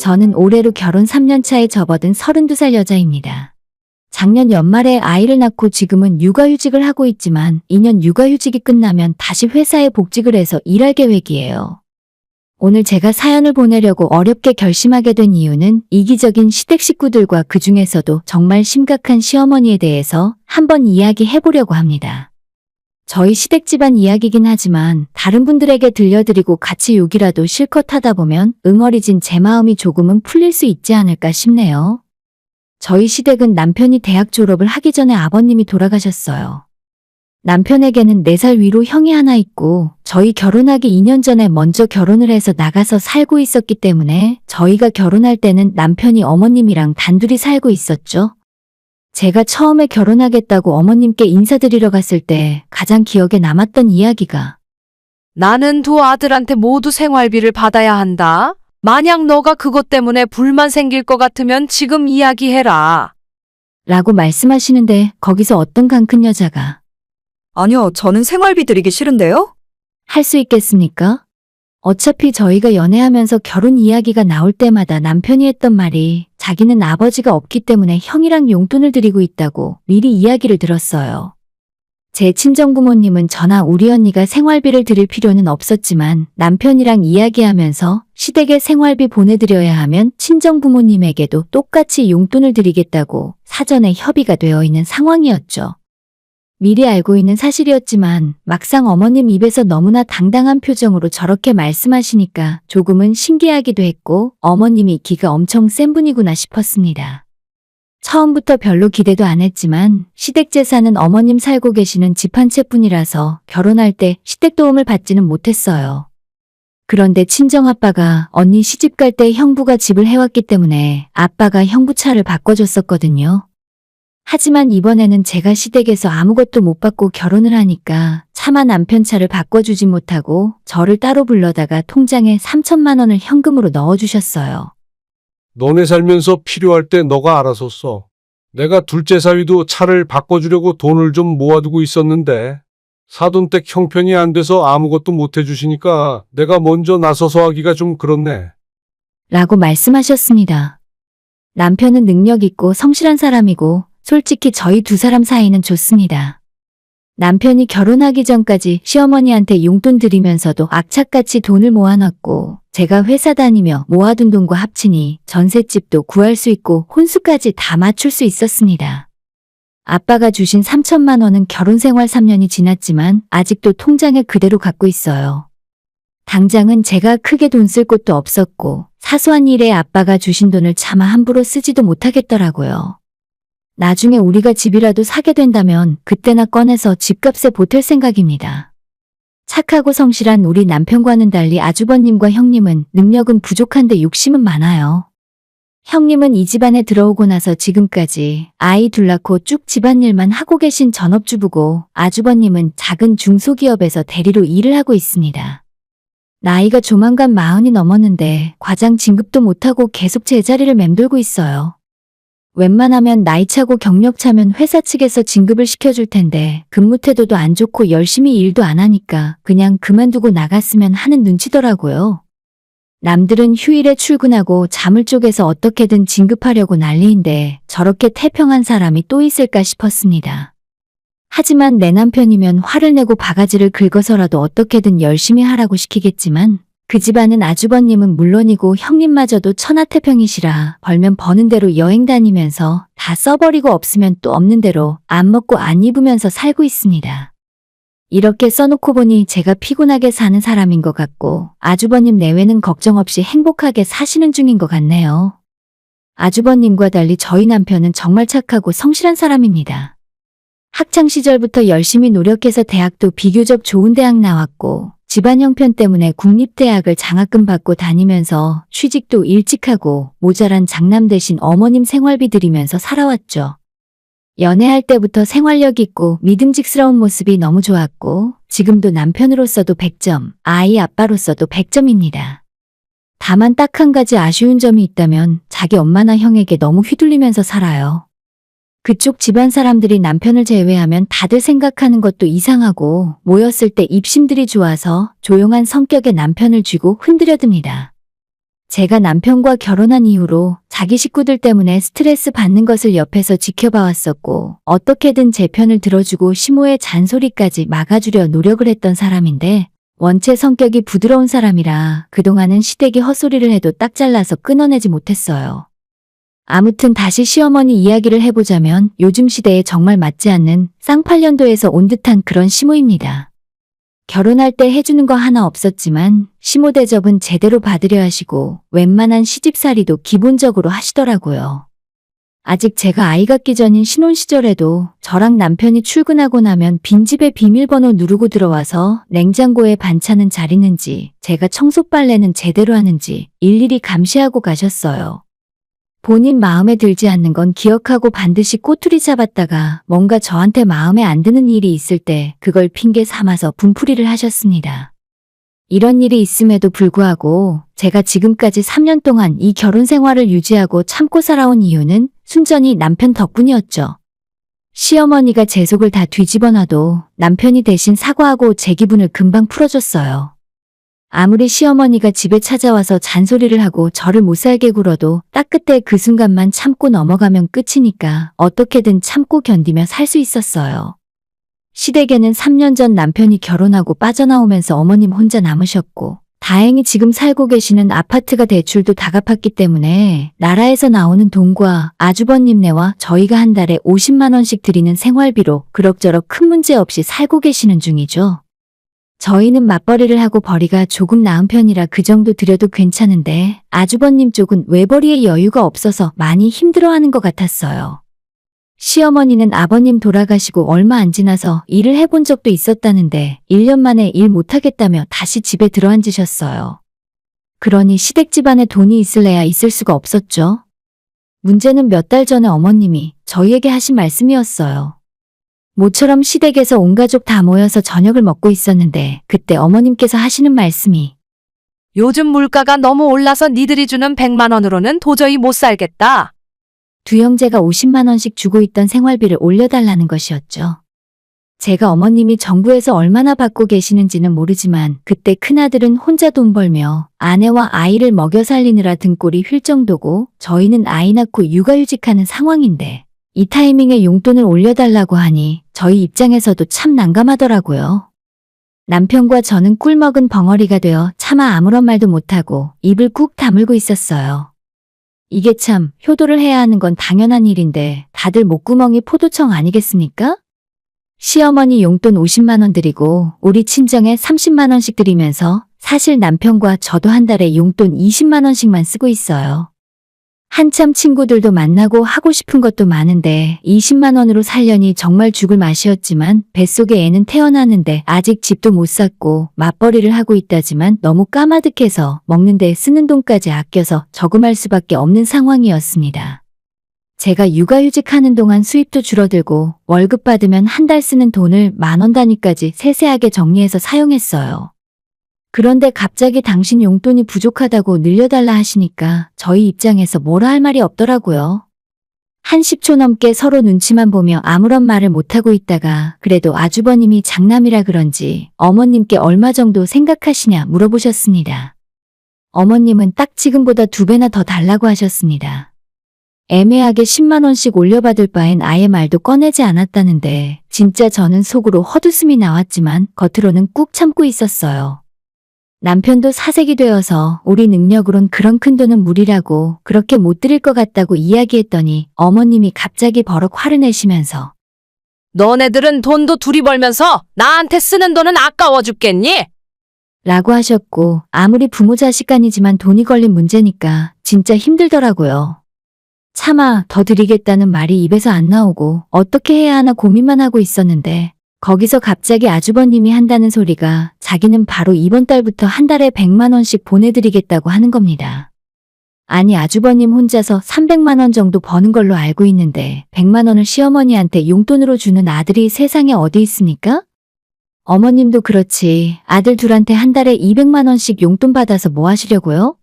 저는 올해로 결혼 3년 차에 접어든 32살 여자입니다. 작년 연말에 아이를 낳고 지금은 육아휴직을 하고 있지만 2년 육아휴직이 끝나면 다시 회사에 복직을 해서 일할 계획이에요. 오늘 제가 사연을 보내려고 어렵게 결심하게 된 이유는 이기적인 시댁 식구들과 그 중에서도 정말 심각한 시어머니에 대해서 한번 이야기해보려고 합니다. 저희 시댁 집안 이야기긴 하지만 다른 분들에게 들려드리고 같이 욕이라도 실컷 하다 보면 응어리진 제 마음이 조금은 풀릴 수 있지 않을까 싶네요. 저희 시댁은 남편이 대학 졸업을 하기 전에 아버님이 돌아가셨어요. 남편에게는 4살 위로 형이 하나 있고 저희 결혼하기 2년 전에 먼저 결혼을 해서 나가서 살고 있었기 때문에 저희가 결혼할 때는 남편이 어머님이랑 단둘이 살고 있었죠. 제가 처음에 결혼하겠다고 어머님께 인사드리러 갔을 때 가장 기억에 남았던 이야기가 나는 두 아들한테 모두 생활비를 받아야 한다. 만약 너가 그것 때문에 불만 생길 것 같으면 지금 이야기해라. 라고 말씀하시는데 거기서 어떤 강큰 여자가 아니요, 저는 생활비 드리기 싫은데요? 할 수 있겠습니까? 어차피 저희가 연애하면서 결혼 이야기가 나올 때마다 남편이 했던 말이 자기는 아버지가 없기 때문에 형이랑 용돈을 드리고 있다고 미리 이야기를 들었어요. 제 친정부모님은 저나 우리 언니가 생활비를 드릴 필요는 없었지만 남편이랑 이야기하면서 시댁에 생활비 보내드려야 하면 친정부모님에게도 똑같이 용돈을 드리겠다고 사전에 협의가 되어 있는 상황이었죠. 미리 알고 있는 사실이었지만 막상 어머님 입에서 너무나 당당한 표정으로 저렇게 말씀하시니까 조금은 신기하기도 했고 어머님이 기가 엄청 센 분이구나 싶었습니다. 처음부터 별로 기대도 안 했지만 시댁 재산은 어머님 살고 계시는 집 한 채뿐이라서 결혼할 때 시댁 도움을 받지는 못했어요. 그런데 친정아빠가 언니 시집 갈 때 형부가 집을 해왔기 때문에 아빠가 형부 차를 바꿔줬었거든요. 하지만 이번에는 제가 시댁에서 아무것도 못 받고 결혼을 하니까 차마 남편 차를 바꿔주지 못하고 저를 따로 불러다가 통장에 3천만 원을 현금으로 넣어주셨어요. 너네 살면서 필요할 때 너가 알아서 써. 내가 둘째 사위도 차를 바꿔주려고 돈을 좀 모아두고 있었는데 사돈댁 형편이 안 돼서 아무것도 못 해주시니까 내가 먼저 나서서 하기가 좀 그렇네. 라고 말씀하셨습니다. 남편은 능력 있고 성실한 사람이고 솔직히 저희 두 사람 사이는 좋습니다. 남편이 결혼하기 전까지 시어머니한테 용돈 드리면서도 악착같이 돈을 모아놨고 제가 회사 다니며 모아둔 돈과 합치니 전셋집도 구할 수 있고 혼수까지 다 맞출 수 있었습니다. 아빠가 주신 3천만 원은 결혼 생활 3년이 지났지만 아직도 통장에 그대로 갖고 있어요. 당장은 제가 크게 돈 쓸 곳도 없었고 사소한 일에 아빠가 주신 돈을 차마 함부로 쓰지도 못하겠더라고요. 나중에 우리가 집이라도 사게 된다면 그때나 꺼내서 집값에 보탤 생각입니다. 착하고 성실한 우리 남편과는 달리 아주버님과 형님은 능력은 부족한데 욕심은 많아요. 형님은 이 집안에 들어오고 나서 지금까지 아이 둘 낳고 쭉 집안일만 하고 계신 전업주부고 아주버님은 작은 중소기업에서 대리로 일을 하고 있습니다. 나이가 조만간 40이 넘었는데 과장 진급도 못하고 계속 제자리를 맴돌고 있어요. 웬만하면 나이 차고 경력 차면 회사 측에서 진급을 시켜줄 텐데 근무 태도도 안 좋고 열심히 일도 안 하니까 그냥 그만두고 나갔으면 하는 눈치더라고요. 남들은 휴일에 출근하고 잠을 쪼개서 어떻게든 진급하려고 난리인데 저렇게 태평한 사람이 또 있을까 싶었습니다. 하지만 내 남편이면 화를 내고 바가지를 긁어서라도 어떻게든 열심히 하라고 시키겠지만 그 집안은 아주버님은 물론이고 형님마저도 천하태평이시라 벌면 버는 대로 여행 다니면서 다 써버리고 없으면 또 없는 대로 안 먹고 안 입으면서 살고 있습니다. 이렇게 써놓고 보니 제가 피곤하게 사는 사람인 것 같고 아주버님 내외는 걱정 없이 행복하게 사시는 중인 것 같네요. 아주버님과 달리 저희 남편은 정말 착하고 성실한 사람입니다. 학창시절부터 열심히 노력해서 대학도 비교적 좋은 대학 나왔고 집안 형편 때문에 국립대학을 장학금 받고 다니면서 취직도 일찍 하고 모자란 장남 대신 어머님 생활비 드리면서 살아왔죠. 연애할 때부터 생활력 있고 믿음직스러운 모습이 너무 좋았고 지금도 남편으로서도 100점, 아이 아빠로서도 100점입니다. 다만 딱 한 가지 아쉬운 점이 있다면 자기 엄마나 형에게 너무 휘둘리면서 살아요. 그쪽 집안 사람들이 남편을 제외하면 다들 생각하는 것도 이상하고 모였을 때 입심들이 좋아서 조용한 성격의 남편을 쥐고 흔들어듭니다. 제가 남편과 결혼한 이후로 자기 식구들 때문에 스트레스 받는 것을 옆에서 지켜봐왔었고 어떻게든 제 편을 들어주고 시모의 잔소리까지 막아주려 노력을 했던 사람인데 원체 성격이 부드러운 사람이라 그동안은 시댁이 헛소리를 해도 딱 잘라서 끊어내지 못했어요. 아무튼 다시 시어머니 이야기를 해보자면 요즘 시대에 정말 맞지 않는 쌍팔년도에서 온 듯한 그런 시모입니다. 결혼할 때 해주는 거 하나 없었지만 시모 대접은 제대로 받으려 하시고 웬만한 시집살이도 기본적으로 하시더라고요. 아직 제가 아이 갖기 전인 신혼 시절에도 저랑 남편이 출근하고 나면 빈집에 비밀번호 누르고 들어와서 냉장고에 반찬은 잘 있는지 제가 청소 빨래는 제대로 하는지 일일이 감시하고 가셨어요. 본인 마음에 들지 않는 건 기억하고 반드시 꼬투리 잡았다가 뭔가 저한테 마음에 안 드는 일이 있을 때 그걸 핑계 삼아서 분풀이를 하셨습니다. 이런 일이 있음에도 불구하고 제가 지금까지 3년 동안 이 결혼 생활을 유지하고 참고 살아온 이유는 순전히 남편 덕분이었죠. 시어머니가 제 속을 다 뒤집어 놔도 남편이 대신 사과하고 제 기분을 금방 풀어줬어요. 아무리 시어머니가 집에 찾아와서 잔소리를 하고 저를 못살게 굴어도 딱 그때 그 순간만 참고 넘어가면 끝이니까 어떻게든 참고 견디며 살 수 있었어요. 시댁에는 3년 전 남편이 결혼하고 빠져나오면서 어머님 혼자 남으셨고 다행히 지금 살고 계시는 아파트가 대출도 다 갚았기 때문에 나라에서 나오는 돈과 아주버님네와 저희가 한 달에 50만 원씩 드리는 생활비로 그럭저럭 큰 문제 없이 살고 계시는 중이죠. 저희는 맞벌이를 하고 벌이가 조금 나은 편이라 그 정도 드려도 괜찮은데 아주버님 쪽은 외벌이에 여유가 없어서 많이 힘들어하는 것 같았어요. 시어머니는 아버님 돌아가시고 얼마 안 지나서 일을 해본 적도 있었다는데 1년 만에 일 못하겠다며 다시 집에 들어앉으셨어요. 그러니 시댁 집안에 돈이 있을래야 있을 수가 없었죠. 문제는 몇 달 전에 어머님이 저희에게 하신 말씀이었어요. 모처럼 시댁에서 온 가족 다 모여서 저녁을 먹고 있었는데 그때 어머님께서 하시는 말씀이 요즘 물가가 너무 올라서 니들이 주는 100만 원으로는 도저히 못 살겠다. 두 형제가 50만 원씩 주고 있던 생활비를 올려달라는 것이었죠. 제가 어머님이 정부에서 얼마나 받고 계시는지는 모르지만 그때 큰아들은 혼자 돈 벌며 아내와 아이를 먹여 살리느라 등골이 휠 정도고 저희는 아이 낳고 육아휴직하는 상황인데 이 타이밍에 용돈을 올려달라고 하니 저희 입장에서도 참 난감하더라고요. 남편과 저는 꿀먹은 벙어리가 되어 차마 아무런 말도 못하고 입을 꾹 다물고 있었어요. 이게 참 효도를 해야 하는 건 당연한 일인데 다들 목구멍이 포도청 아니겠습니까? 시어머니 용돈 50만 원 드리고 우리 친정에 30만 원씩 드리면서 사실 남편과 저도 한 달에 용돈 20만 원씩만 쓰고 있어요. 한참 친구들도 만나고 하고 싶은 것도 많은데 20만 원으로 살려니 정말 죽을 맛이었지만 뱃속에 애는 태어나는데 아직 집도 못 샀고 맞벌이를 하고 있다지만 너무 까마득해서 먹는 데 쓰는 돈까지 아껴서 저금할 수밖에 없는 상황이었습니다. 제가 육아휴직하는 동안 수입도 줄어들고 월급 받으면 한 달 쓰는 돈을 10,000원 단위까지 세세하게 정리해서 사용했어요. 그런데 갑자기 당신 용돈이 부족하다고 늘려달라 하시니까 저희 입장에서 뭐라 할 말이 없더라고요. 한 10초 넘게 서로 눈치만 보며 아무런 말을 못하고 있다가 그래도 아주버님이 장남이라 그런지 어머님께 얼마 정도 생각하시냐 물어보셨습니다. 어머님은 딱 지금보다 2배나 더 달라고 하셨습니다. 애매하게 10만 원씩 올려받을 바엔 아예 말도 꺼내지 않았다는데 진짜 저는 속으로 헛웃음이 나왔지만 겉으로는 꾹 참고 있었어요. 남편도 사색이 되어서 우리 능력으론 그런 큰 돈은 무리라고 그렇게 못 드릴 것 같다고 이야기했더니 어머님이 갑자기 버럭 화를 내시면서 너네들은 돈도 둘이 벌면서 나한테 쓰는 돈은 아까워 죽겠니? 라고 하셨고 아무리 부모 자식 간이지만 돈이 걸린 문제니까 진짜 힘들더라고요. 차마 더 드리겠다는 말이 입에서 안 나오고 어떻게 해야 하나 고민만 하고 있었는데 거기서 갑자기 아주버님이 한다는 소리가 자기는 바로 이번 달부터 한 달에 100만 원씩 보내드리겠다고 하는 겁니다. 아니 아주버님 혼자서 300만 원 정도 버는 걸로 알고 있는데 100만 원을 시어머니한테 용돈으로 주는 아들이 세상에 어디 있습니까? 어머님도 그렇지 아들 둘한테 한 달에 200만 원씩 용돈 받아서 뭐 하시려고요?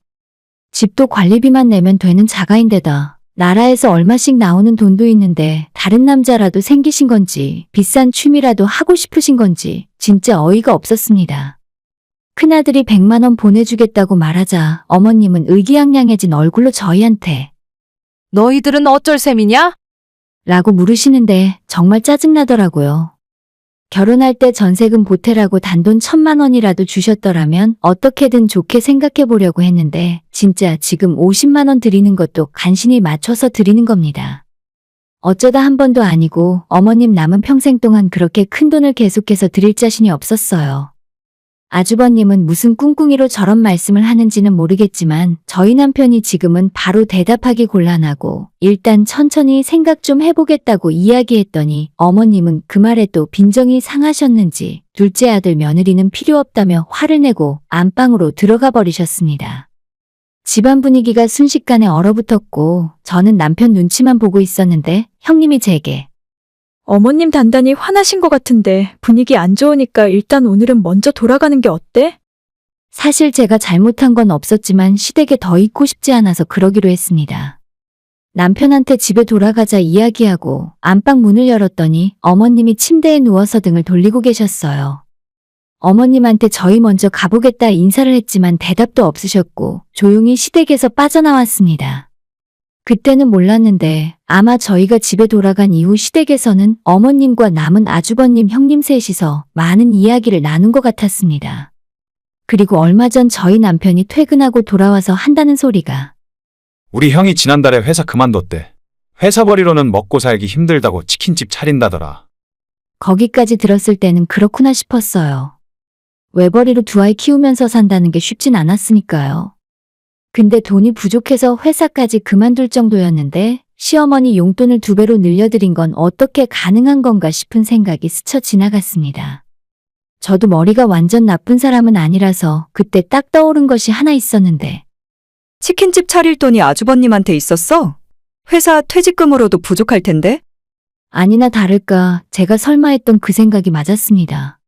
집도 관리비만 내면 되는 자가인데다 나라에서 얼마씩 나오는 돈도 있는데 다른 남자라도 생기신 건지 비싼 취미라도 하고 싶으신 건지 진짜 어이가 없었습니다. 큰아들이 100만 원 보내주겠다고 말하자 어머님은 의기양양해진 얼굴로 저희한테 너희들은 어쩔 셈이냐? 라고 물으시는데 정말 짜증나더라고요. 결혼할 때 전세금 보태라고 단돈 1,000만 원이라도 주셨더라면 어떻게든 좋게 생각해 보려고 했는데 진짜 지금 50만 원 드리는 것도 간신히 맞춰서 드리는 겁니다. 어쩌다 한 번도 아니고 어머님 남은 평생 동안 그렇게 큰 돈을 계속해서 드릴 자신이 없었어요. 아주버님은 무슨 꿍꿍이로 저런 말씀을 하는지는 모르겠지만 저희 남편이 지금은 바로 대답하기 곤란하고 일단 천천히 생각 좀 해보겠다고 이야기했더니 어머님은 그 말에 또 빈정이 상하셨는지 둘째 아들 며느리는 필요 없다며 화를 내고 안방으로 들어가 버리셨습니다. 집안 분위기가 순식간에 얼어붙었고 저는 남편 눈치만 보고 있었는데 형님이 제게 어머님 단단히 화나신 것 같은데 분위기 안 좋으니까 일단 오늘은 먼저 돌아가는 게 어때? 사실 제가 잘못한 건 없었지만 시댁에 더 있고 싶지 않아서 그러기로 했습니다. 남편한테 집에 돌아가자 이야기하고 안방 문을 열었더니 어머님이 침대에 누워서 등을 돌리고 계셨어요. 어머님한테 저희 먼저 가보겠다 인사를 했지만 대답도 없으셨고 조용히 시댁에서 빠져나왔습니다. 그때는 몰랐는데 아마 저희가 집에 돌아간 이후 시댁에서는 어머님과 남은 아주버님 형님 셋이서 많은 이야기를 나눈 것 같았습니다. 그리고 얼마 전 저희 남편이 퇴근하고 돌아와서 한다는 소리가 우리 형이 지난달에 회사 그만뒀대. 회사 벌이로는 먹고 살기 힘들다고 치킨집 차린다더라. 거기까지 들었을 때는 그렇구나 싶었어요. 외벌이로 두 아이 키우면서 산다는 게 쉽진 않았으니까요. 근데 돈이 부족해서 회사까지 그만둘 정도였는데 시어머니 용돈을 2배로 늘려드린 건 어떻게 가능한 건가 싶은 생각이 스쳐 지나갔습니다. 저도 머리가 완전 나쁜 사람은 아니라서 그때 딱 떠오른 것이 하나 있었는데 치킨집 차릴 돈이 아주버님한테 있었어? 회사 퇴직금으로도 부족할 텐데? 아니나 다를까 제가 설마 했던 그 생각이 맞았습니다.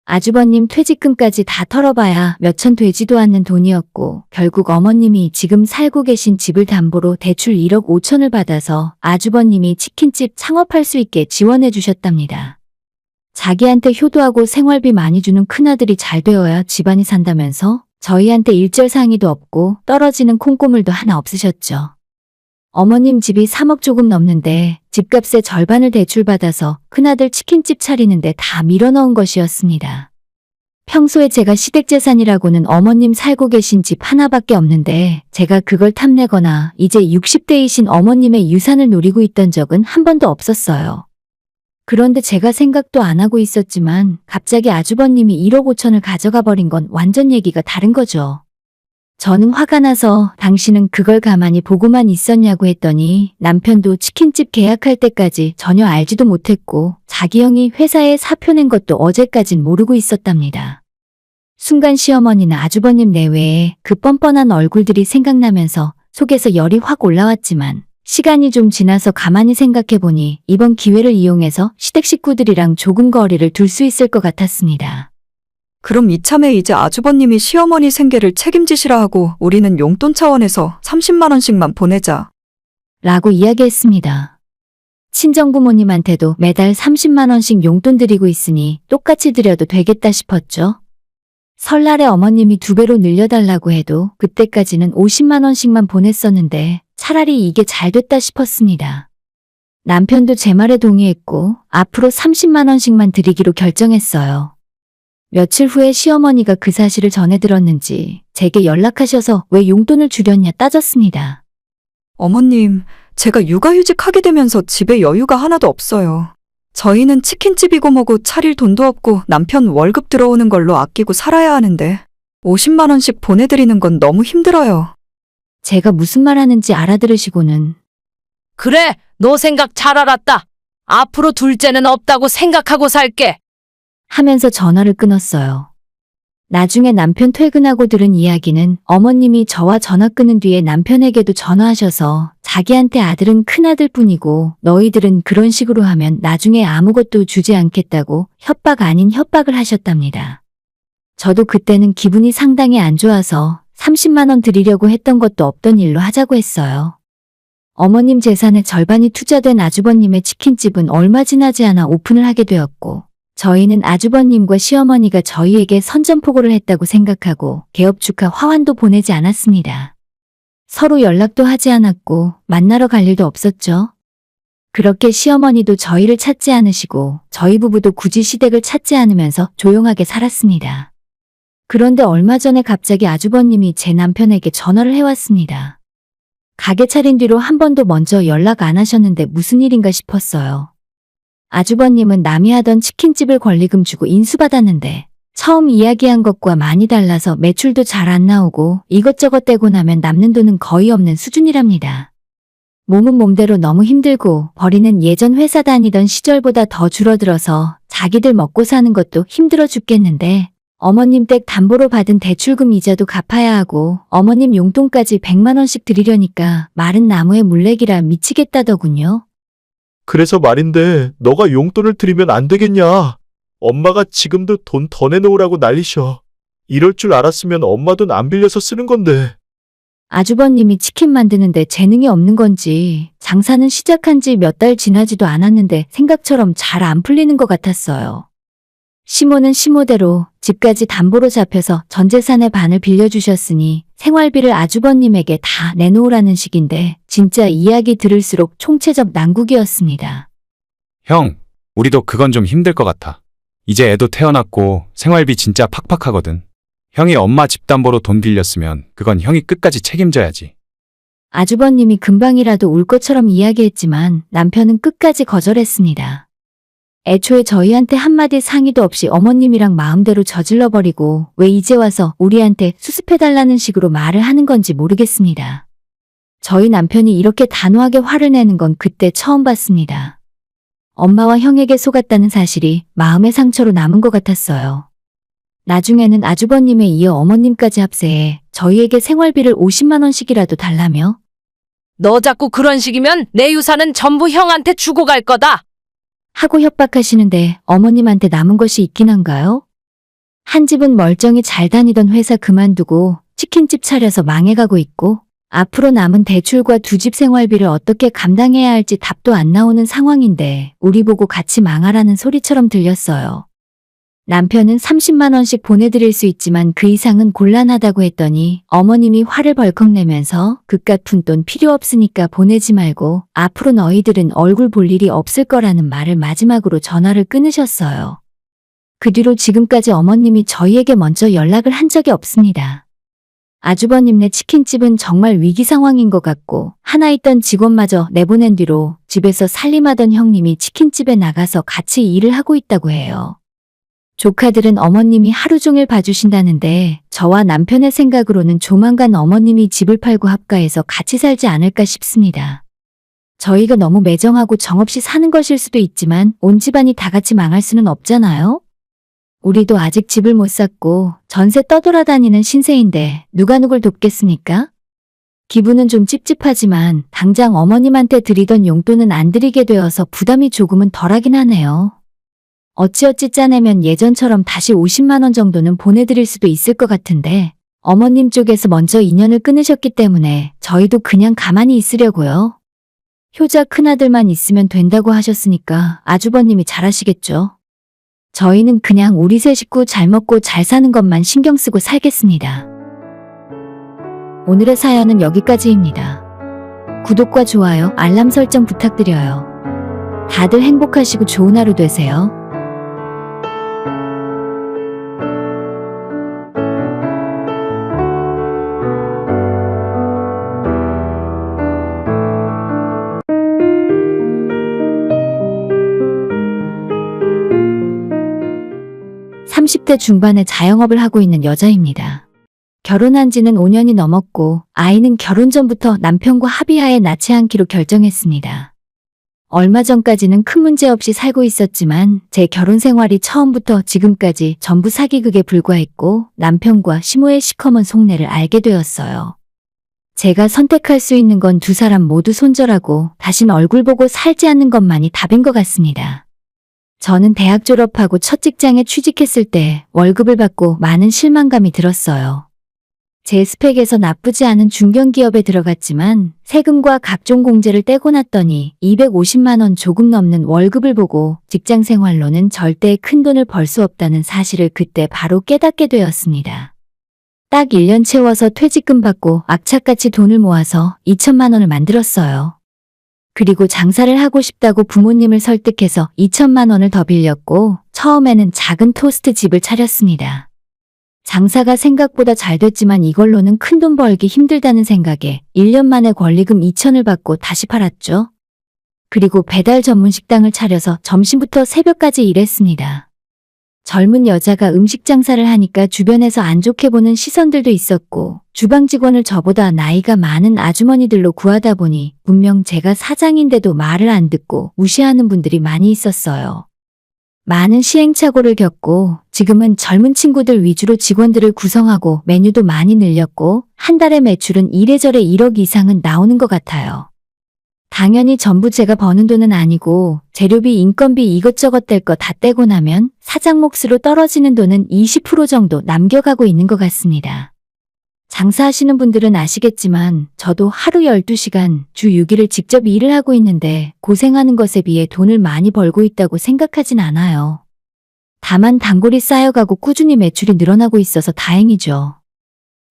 아주버님 퇴직금까지 다 털어봐야 몇천 되지도 않는 돈이었고 결국 어머님이 지금 살고 계신 집을 담보로 대출 1억 5천을 받아서 아주버님이 치킨집 창업할 수 있게 지원해 주셨답니다. 자기한테 효도하고 생활비 많이 주는 큰아들이 잘 되어야 집안이 산다면서 저희한테 일절 상의도 없고 떨어지는 콩고물도 하나 없으셨죠. 어머님 집이 3억 조금 넘는데 집값의 절반을 대출받아서 큰아들 치킨집 차리는데 다 밀어넣은 것이었습니다. 평소에 제가 시댁재산이라고는 어머님 살고 계신 집 하나밖에 없는데 제가 그걸 탐내거나 이제 60대이신 어머님의 유산을 노리고 있던 적은 한 번도 없었어요. 그런데 제가 생각도 안 하고 있었지만 갑자기 아주버님이 1억 5천을 가져가 버린 건 완전 얘기가 다른 거죠. 저는 화가 나서 당신은 그걸 가만히 보고만 있었냐고 했더니 남편도 치킨집 계약할 때까지 전혀 알지도 못했고 자기 형이 회사에 사표 낸 것도 어제까진 모르고 있었답니다. 순간 시어머니나 아주버님 내외에 그 뻔뻔한 얼굴들이 생각나면서 속에서 열이 확 올라왔지만 시간이 좀 지나서 가만히 생각해보니 이번 기회를 이용해서 시댁 식구들이랑 조금 거리를 둘 수 있을 것 같았습니다. 그럼 이참에 이제 아주버님이 시어머니 생계를 책임지시라 하고 우리는 용돈 차원에서 30만 원씩만 보내자. 라고 이야기했습니다. 친정부모님한테도 매달 30만 원씩 용돈 드리고 있으니 똑같이 드려도 되겠다 싶었죠. 설날에 어머님이 2배로 늘려달라고 해도 그때까지는 50만 원씩만 보냈었는데 차라리 이게 잘 됐다 싶었습니다. 남편도 제 말에 동의했고 앞으로 30만 원씩만 드리기로 결정했어요. 며칠 후에 시어머니가 그 사실을 전해 들었는지 제게 연락하셔서 왜 용돈을 주렸냐 따졌습니다. 어머님, 제가 육아휴직 하게 되면서 집에 여유가 하나도 없어요. 저희는 치킨집이고 뭐고 차릴 돈도 없고 남편 월급 들어오는 걸로 아끼고 살아야 하는데 50만 원씩 보내드리는 건 너무 힘들어요. 제가 무슨 말 하는지 알아들으시고는 그래, 너 생각 잘 알았다. 앞으로 둘째는 없다고 생각하고 살게. 하면서 전화를 끊었어요. 나중에 남편 퇴근하고 들은 이야기는 어머님이 저와 전화 끊은 뒤에 남편에게도 전화하셔서 자기한테 아들은 큰아들 뿐이고 너희들은 그런 식으로 하면 나중에 아무것도 주지 않겠다고 협박 아닌 협박을 하셨답니다. 저도 그때는 기분이 상당히 안 좋아서 30만 원 드리려고 했던 것도 없던 일로 하자고 했어요. 어머님 재산의 절반이 투자된 아주버님의 치킨집은 얼마 지나지 않아 오픈을 하게 되었고 저희는 아주버님과 시어머니가 저희에게 선전포고를 했다고 생각하고 개업 축하 화환도 보내지 않았습니다. 서로 연락도 하지 않았고 만나러 갈 일도 없었죠. 그렇게 시어머니도 저희를 찾지 않으시고 저희 부부도 굳이 시댁을 찾지 않으면서 조용하게 살았습니다. 그런데 얼마 전에 갑자기 아주버님이 제 남편에게 전화를 해왔습니다. 가게 차린 뒤로 한 번도 먼저 연락 안 하셨는데 무슨 일인가 싶었어요. 아주버님은 남이 하던 치킨집을 권리금 주고 인수받았는데 처음 이야기한 것과 많이 달라서 매출도 잘 안 나오고 이것저것 떼고 나면 남는 돈은 거의 없는 수준이랍니다. 몸은 몸대로 너무 힘들고 벌이는 예전 회사 다니던 시절보다 더 줄어들어서 자기들 먹고 사는 것도 힘들어 죽겠는데 어머님 댁 담보로 받은 대출금 이자도 갚아야 하고 어머님 용돈까지 100만 원씩 드리려니까 마른 나무에 물레기라 미치겠다더군요. 그래서 말인데 너가 용돈을 드리면 안 되겠냐? 엄마가 지금도 돈 더 내놓으라고 난리셔. 이럴 줄 알았으면 엄마 돈 안 빌려서 쓰는 건데. 아주버님이 치킨 만드는데 재능이 없는 건지 장사는 시작한 지 몇 달 지나지도 않았는데 생각처럼 잘 안 풀리는 것 같았어요. 시모는 시모대로 집까지 담보로 잡혀서 전 재산의 반을 빌려주셨으니 생활비를 아주버님에게 다 내놓으라는 식인데 진짜 이야기 들을수록 총체적 난국이었습니다. 형, 우리도 그건 좀 힘들 것 같아. 이제 애도 태어났고 생활비 진짜 팍팍하거든. 형이 엄마 집 담보로 돈 빌렸으면 그건 형이 끝까지 책임져야지. 아주버님이 금방이라도 울 것처럼 이야기했지만 남편은 끝까지 거절했습니다. 애초에 저희한테 한마디 상의도 없이 어머님이랑 마음대로 저질러버리고 왜 이제 와서 우리한테 수습해달라는 식으로 말을 하는 건지 모르겠습니다. 저희 남편이 이렇게 단호하게 화를 내는 건 그때 처음 봤습니다. 엄마와 형에게 속았다는 사실이 마음의 상처로 남은 것 같았어요. 나중에는 아주버님에 이어 어머님까지 합세해 저희에게 생활비를 50만 원씩이라도 달라며 너 자꾸 그런 식이면 내 유산은 전부 형한테 주고 갈 거다. 하고 협박하시는데 어머님한테 남은 것이 있긴 한가요? 한 집은 멀쩡히 잘 다니던 회사 그만두고 치킨집 차려서 망해가고 있고 앞으로 남은 대출과 두 집 생활비를 어떻게 감당해야 할지 답도 안 나오는 상황인데 우리 보고 같이 망하라는 소리처럼 들렸어요. 남편은 30만 원씩 보내드릴 수 있지만 그 이상은 곤란하다고 했더니 어머님이 화를 벌컥 내면서 그깟 푼돈 필요 없으니까 보내지 말고 앞으로 너희들은 얼굴 볼 일이 없을 거라는 말을 마지막으로 전화를 끊으셨어요. 그 뒤로 지금까지 어머님이 저희에게 먼저 연락을 한 적이 없습니다. 아주버님네 치킨집은 정말 위기 상황인 것 같고 하나 있던 직원마저 내보낸 뒤로 집에서 살림하던 형님이 치킨집에 나가서 같이 일을 하고 있다고 해요. 조카들은 어머님이 하루 종일 봐주신다는데 저와 남편의 생각으로는 조만간 어머님이 집을 팔고 합가해서 같이 살지 않을까 싶습니다. 저희가 너무 매정하고 정없이 사는 것일 수도 있지만 온 집안이 다 같이 망할 수는 없잖아요? 우리도 아직 집을 못 샀고 전세 떠돌아다니는 신세인데 누가 누굴 돕겠습니까? 기분은 좀 찝찝하지만 당장 어머님한테 드리던 용돈은 안 드리게 되어서 부담이 조금은 덜하긴 하네요. 어찌어찌 짜내면 예전처럼 다시 50만 원 정도는 보내드릴 수도 있을 것 같은데 어머님 쪽에서 먼저 인연을 끊으셨기 때문에 저희도 그냥 가만히 있으려고요. 효자 큰아들만 있으면 된다고 하셨으니까 아주버님이 잘하시겠죠. 저희는 그냥 우리 세 식구 잘 먹고 잘 사는 것만 신경 쓰고 살겠습니다. 오늘의 사연은 여기까지입니다. 구독과 좋아요, 알람 설정 부탁드려요. 다들 행복하시고 좋은 하루 되세요. (30대) 중반에 자영업을 하고 있는 여자입니다. 결혼한 지는 5년이 넘었고 아이는 결혼 전부터 남편과 합의하에 낳지 않기로 결정했습니다. 얼마 전까지는 큰 문제 없이 살고 있었지만 제 결혼 생활이 처음부터 지금까지 전부 사기극에 불과했고 남편과 시모의 시커먼 속내를 알게 되었어요. 제가 선택할 수 있는 건 두 사람 모두 손절하고 다신 얼굴 보고 살지 않는 것만이 답인 것 같습니다. 저는 대학 졸업하고 첫 직장에 취직했을 때 월급을 받고 많은 실망감이 들었어요. 제 스펙에서 나쁘지 않은 중견기업에 들어갔지만 세금과 각종 공제를 떼고 났더니 250만 원 조금 넘는 월급을 보고 직장 생활로는 절대 큰 돈을 벌 수 없다는 사실을 그때 바로 깨닫게 되었습니다. 딱 1년 채워서 퇴직금 받고 악착같이 돈을 모아서 2천만 원을 만들었어요. 그리고 장사를 하고 싶다고 부모님을 설득해서 2천만 원을 더 빌렸고 처음에는 작은 토스트 집을 차렸습니다. 장사가 생각보다 잘 됐지만 이걸로는 큰돈 벌기 힘들다는 생각에 1년 만에 권리금 2천을 받고 다시 팔았죠. 그리고 배달 전문 식당을 차려서 점심부터 새벽까지 일했습니다. 젊은 여자가 음식 장사를 하니까 주변에서 안 좋게 보는 시선들도 있었고 주방 직원을 저보다 나이가 많은 아주머니들로 구하다 보니 분명 제가 사장인데도 말을 안 듣고 무시하는 분들이 많이 있었어요. 많은 시행착오를 겪고 지금은 젊은 친구들 위주로 직원들을 구성하고 메뉴도 많이 늘렸고 한 달에 매출은 이래저래 1억 이상은 나오는 것 같아요. 당연히 전부 제가 버는 돈은 아니고 재료비, 인건비 이것저것 뗄 거 다 떼고 나면 사장 몫으로 떨어지는 돈은 20% 정도 남겨가고 있는 것 같습니다. 장사하시는 분들은 아시겠지만 저도 하루 12시간 주 6일을 직접 일을 하고 있는데 고생하는 것에 비해 돈을 많이 벌고 있다고 생각하진 않아요. 다만 단골이 쌓여가고 꾸준히 매출이 늘어나고 있어서 다행이죠.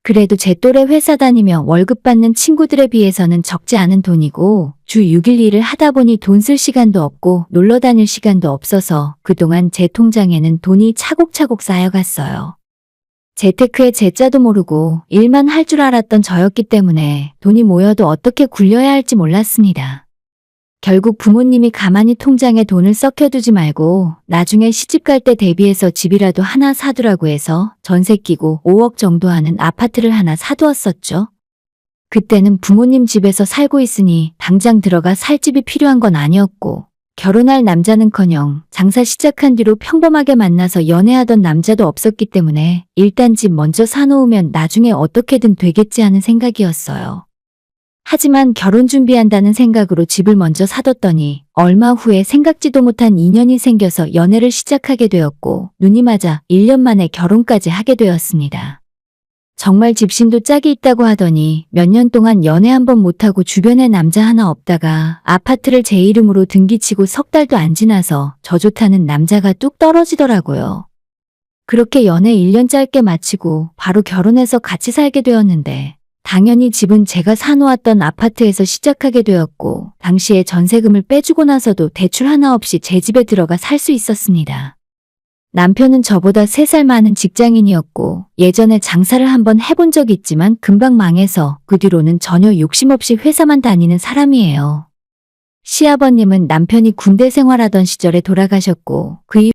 그래도 제 또래 회사 다니며 월급 받는 친구들에 비해서는 적지 않은 돈이고 주 6일 일을 하다 보니 돈 쓸 시간도 없고 놀러 다닐 시간도 없어서 그동안 제 통장에는 돈이 차곡차곡 쌓여갔어요. 재테크의 재자도 모르고 일만 할 줄 알았던 저였기 때문에 돈이 모여도 어떻게 굴려야 할지 몰랐습니다. 결국 부모님이 가만히 통장에 돈을 썩혀두지 말고 나중에 시집갈 때 대비해서 집이라도 하나 사두라고 해서 전세 끼고 5억 정도 하는 아파트를 하나 사두었었죠. 그때는 부모님 집에서 살고 있으니 당장 들어가 살 집이 필요한 건 아니었고 결혼할 남자는커녕 장사 시작한 뒤로 평범하게 만나서 연애하던 남자도 없었기 때문에 일단 집 먼저 사놓으면 나중에 어떻게든 되겠지 하는 생각이었어요. 하지만 결혼 준비한다는 생각으로 집을 먼저 사뒀더니 얼마 후에 생각지도 못한 인연이 생겨서 연애를 시작하게 되었고 눈이 맞아 1년 만에 결혼까지 하게 되었습니다. 정말 집신도 짝이 있다고 하더니 몇 년 동안 연애 한 번 못하고 주변에 남자 하나 없다가 아파트를 제 이름으로 등기치고 석 달도 안 지나서 저 좋다는 남자가 뚝 떨어지더라고요. 그렇게 연애 1년 짧게 마치고 바로 결혼해서 같이 살게 되었는데 당연히 집은 제가 사놓았던 아파트에서 시작하게 되었고 당시에 전세금을 빼주고 나서도 대출 하나 없이 제 집에 들어가 살 수 있었습니다. 남편은 저보다 3살 많은 직장인이었고 예전에 장사를 한번 해본 적이 있지만 금방 망해서 그 뒤로는 전혀 욕심 없이 회사만 다니는 사람이에요. 시아버님은 남편이 군대 생활하던 시절에 돌아가셨고 그 이후